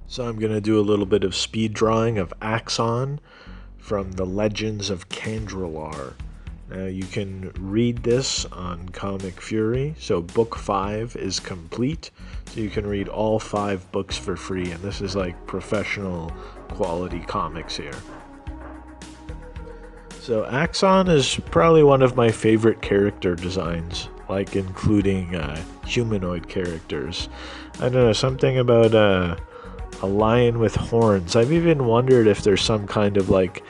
So I'm going to do a little bit of speed drawing of Axon from the Legends of Kandrilar. Now you can read this on Comic Fury, so book 5 is complete, so you can read all 5 books for free, and this is like professional quality comics here. So Axon is probably one of my favorite character designs, like including humanoid characters. I don't know, something about a lion with horns. I've even wondered if there's some kind of like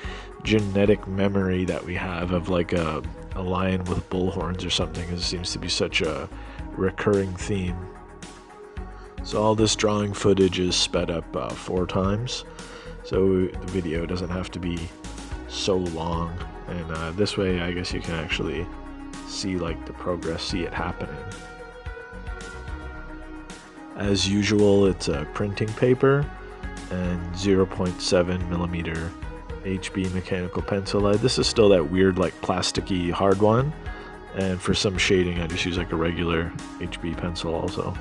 genetic memory that we have of like a lion with bull horns or something. It seems to be such a recurring theme. So all this drawing footage is sped up 4 times, so the video doesn't have to be so long, and this way I guess you can actually see like the progress, see it happening. As usual, it's a printing paper and 0.7 millimeter HB mechanical pencil lead. This is still that weird like plasticky hard one, and for some shading I just use like a regular HB pencil also.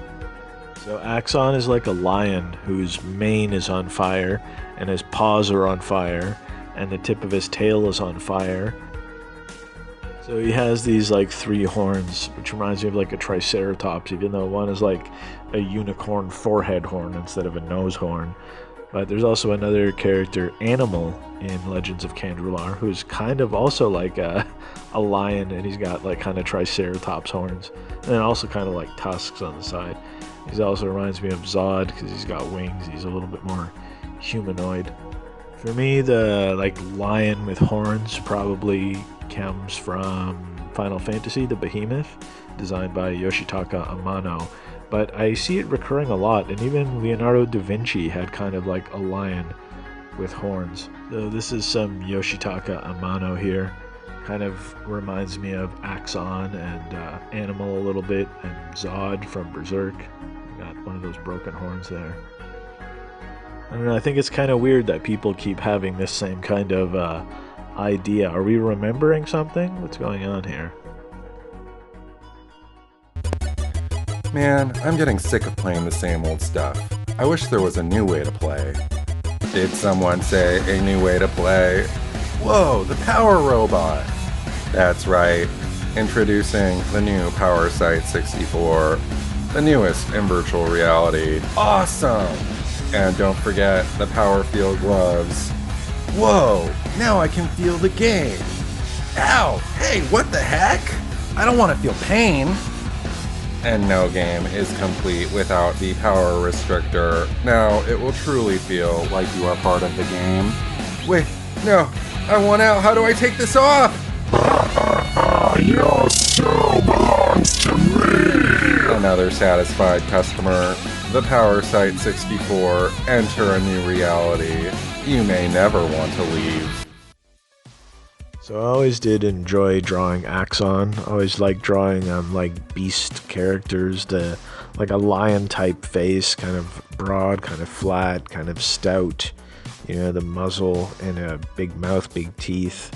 So Axon is like a lion whose mane is on fire and his paws are on fire and the tip of his tail is on fire. So he has these like 3 horns, which reminds me of like a triceratops, even though one is like a unicorn forehead horn instead of a nose horn. But there's also another character, Animal, in Legends of Kandrilar, who's kind of also like a lion, and he's got like kind of triceratops horns, and then also kind of like tusks on the side. He also reminds me of Zod because he's got wings. He's a little bit more humanoid. For me, the like lion with horns probably comes from Final Fantasy, the Behemoth, designed by Yoshitaka Amano. But I see it recurring a lot, and even Leonardo da Vinci had kind of like a lion with horns. So this is some Yoshitaka Amano here. Kind of reminds me of Axon and Animal a little bit, and Zod from Berserk. Got one of those broken horns there. I don't know, I think it's kind of weird that people keep having this same kind of idea. Are we remembering something? What's going on here? Man, I'm getting sick of playing the same old stuff. I wish there was a new way to play. Did someone say a new way to play? Whoa, the Power Robot! That's right, introducing the new Power Sight 64, the newest in virtual reality. Awesome! And don't forget the Power Field gloves. Whoa, now I can feel the game. Ow, hey, what the heck? I don't want to feel pain. And no game is complete without the power restrictor. Now it will truly feel like you are part of the game. Wait, no, I want out. How do I take this off? Your soul belongs to me! Another satisfied customer. The Power Sight 64. Enter a new reality. You may never want to leave. So I always did enjoy drawing Axon. I always liked drawing like beast characters, like a lion type face, kind of broad, kind of flat, kind of stout. You know, the muzzle and a big mouth, big teeth.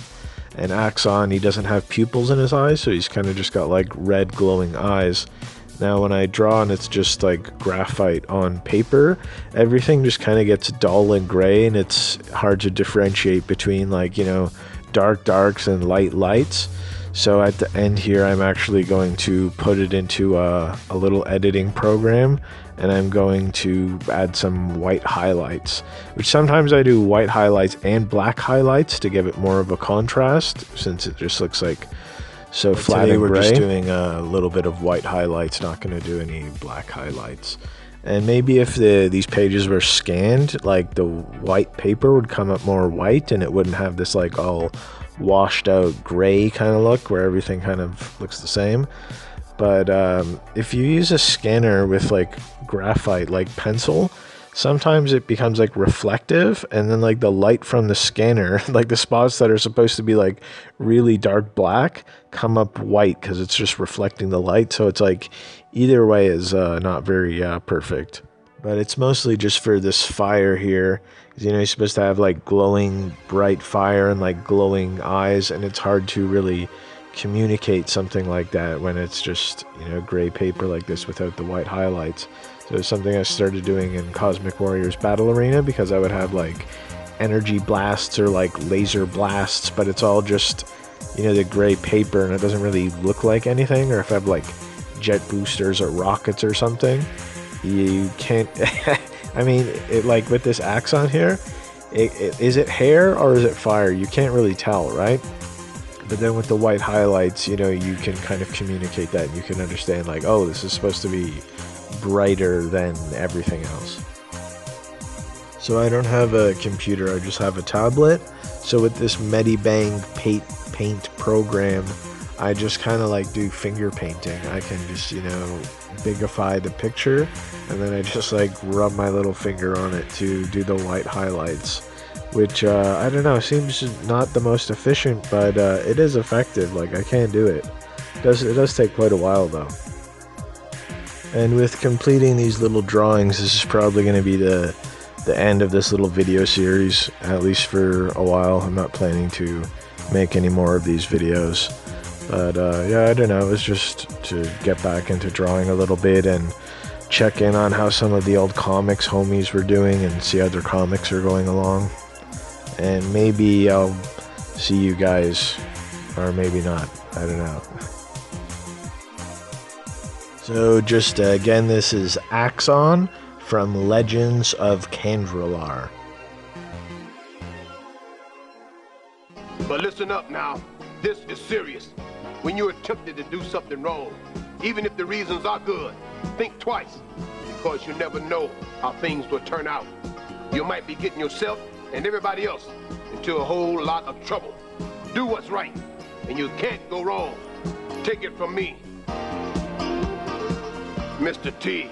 And Axon, he doesn't have pupils in his eyes, so he's kind of just got like red glowing eyes. Now when I draw and it's just like graphite on paper, everything just kind of gets dull and gray, and it's hard to differentiate between like, you know, dark darks and light lights. So at the end here I'm actually going to put it into a little editing program, and I'm going to add some white highlights, which sometimes I do white highlights and black highlights to give it more of a contrast, since it just looks like so flat and gray. We're just doing a little bit of white highlights, not going to do any black highlights. And maybe if these pages were scanned, like the white paper would come up more white, and it wouldn't have this like all washed out gray kind of look where everything kind of looks the same. But if you use a scanner with like graphite like pencil, sometimes it becomes like reflective, and then like the light from the scanner, like the spots that are supposed to be like really dark black, come up white because it's just reflecting the light. So it's like either way is not very perfect. But it's mostly just for this fire here, because you know you're supposed to have like glowing bright fire and like glowing eyes, and it's hard to really communicate something like that when it's just, you know, gray paper like this without the white highlights. So it's something I started doing in Cosmic Warriors Battle Arena, because I would have like energy blasts or like laser blasts, but it's all just, you know, the gray paper and it doesn't really look like anything. Or if I have like jet boosters or rockets or something, you can't I mean, it, like with this Axon here, is it hair or is it fire? You can't really tell, right? But then with the white highlights, you know, you can kind of communicate that. You can understand like, oh, this is supposed to be brighter than everything else. So I don't have a computer, I just have a tablet. So with this Medibang paint program, I just kind of like do finger painting. I can just, you know, bigify the picture, and then I just like rub my little finger on it to do the white highlights, which I don't know, seems not the most efficient, but it is effective. Like, I can do it. It does take quite a while though. And with completing these little drawings, this is probably going to be the end of this little video series, at least for a while. I'm not planning to make any more of these videos. But yeah, I don't know, it was just to get back into drawing a little bit and check in on how some of the old comics homies were doing and see how their comics are going along. And maybe I'll see you guys, or maybe not, I don't know. So just again, this is Axon from Legends of Kandrlar. But listen up now, this is serious. When you're tempted to do something wrong, even if the reasons are good, think twice, because you never know how things will turn out. You might be getting yourself and everybody else into a whole lot of trouble. Do what's right, and you can't go wrong. Take it from me, Mr. T.